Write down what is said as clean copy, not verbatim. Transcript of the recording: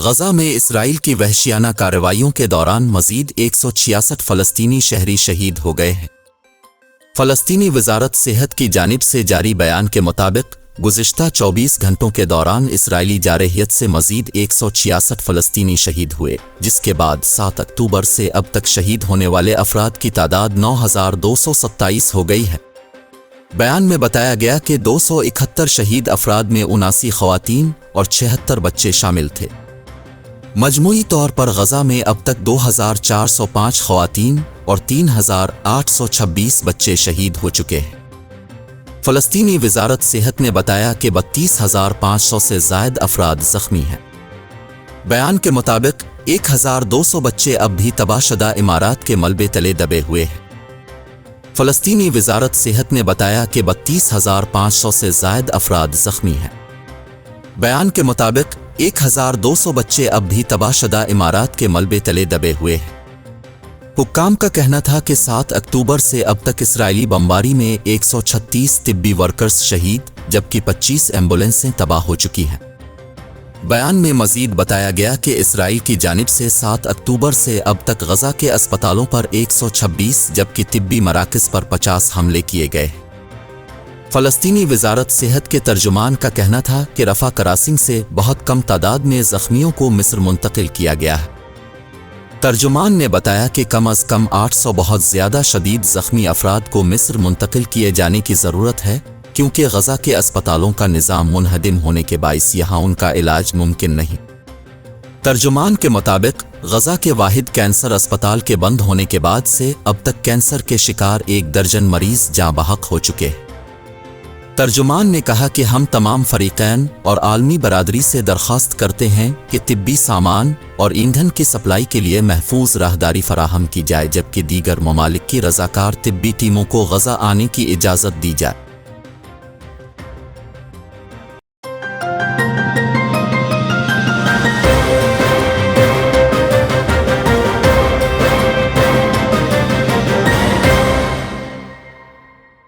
غزہ میں اسرائیل کی وحشیانہ کارروائیوں کے دوران مزید 166 فلسطینی شہری شہید ہو گئے ہیں۔ فلسطینی وزارت صحت کی جانب سے جاری بیان کے مطابق گزشتہ 24 گھنٹوں کے دوران اسرائیلی جارحیت سے مزید 166 فلسطینی شہید ہوئے، جس کے بعد 7 اکتوبر سے اب تک شہید ہونے والے افراد کی تعداد 9227 ہو گئی ہے۔ بیان میں بتایا گیا کہ 271 شہید افراد میں 79 خواتین اور 76 بچے شامل تھے۔ مجموعی طور پر غزہ میں اب تک 2405 خواتین اور 3826 بچے شہید ہو چکے ہیں۔ فلسطینی وزارت صحت نے بتایا کہ 32500 سے زائد افراد زخمی ہیں۔ بیان کے مطابق 1200 بچے اب بھی تباہ شدہ عمارات کے ملبے تلے دبے ہوئے ہیں۔ فلسطینی وزارت صحت نے بتایا کہ 32500 سے زائد افراد زخمی ہیں۔ بیان کے مطابق 1200 بچے اب بھی تباہ شدہ عمارات کے ملبے تلے دبے ہوئے ہیں۔ حکام کا کہنا تھا کہ 7 اکتوبر سے اب تک اسرائیلی بمباری میں 136 طبی ورکرز شہید جبکہ 25 ایمبولینسیں تباہ ہو چکی ہیں۔ بیان میں مزید بتایا گیا کہ اسرائیل کی جانب سے 7 اکتوبر سے اب تک غزہ کے اسپتالوں پر 126 جبکہ طبی مراکز پر 50 حملے کیے گئے۔ فلسطینی وزارت صحت کے ترجمان کا کہنا تھا کہ رفح کراسنگ سے بہت کم تعداد میں زخمیوں کو مصر منتقل کیا گیا ہے۔ ترجمان نے بتایا کہ کم از کم 800 بہت زیادہ شدید زخمی افراد کو مصر منتقل کیے جانے کی ضرورت ہے، کیونکہ غزہ کے اسپتالوں کا نظام منہدم ہونے کے باعث یہاں ان کا علاج ممکن نہیں۔ ترجمان کے مطابق غزہ کے واحد کینسر اسپتال کے بند ہونے کے بعد سے اب تک کینسر کے شکار 1 درجن مریض جاں بحق ہو چکے ہیں۔ ترجمان نے کہا کہ ہم تمام فریقین اور عالمی برادری سے درخواست کرتے ہیں کہ طبی سامان اور ایندھن کی سپلائی کے لیے محفوظ راہداری فراہم کی جائے، جبکہ دیگر ممالک کی رضاکار طبی ٹیموں کو غزہ آنے کی اجازت دی جائے۔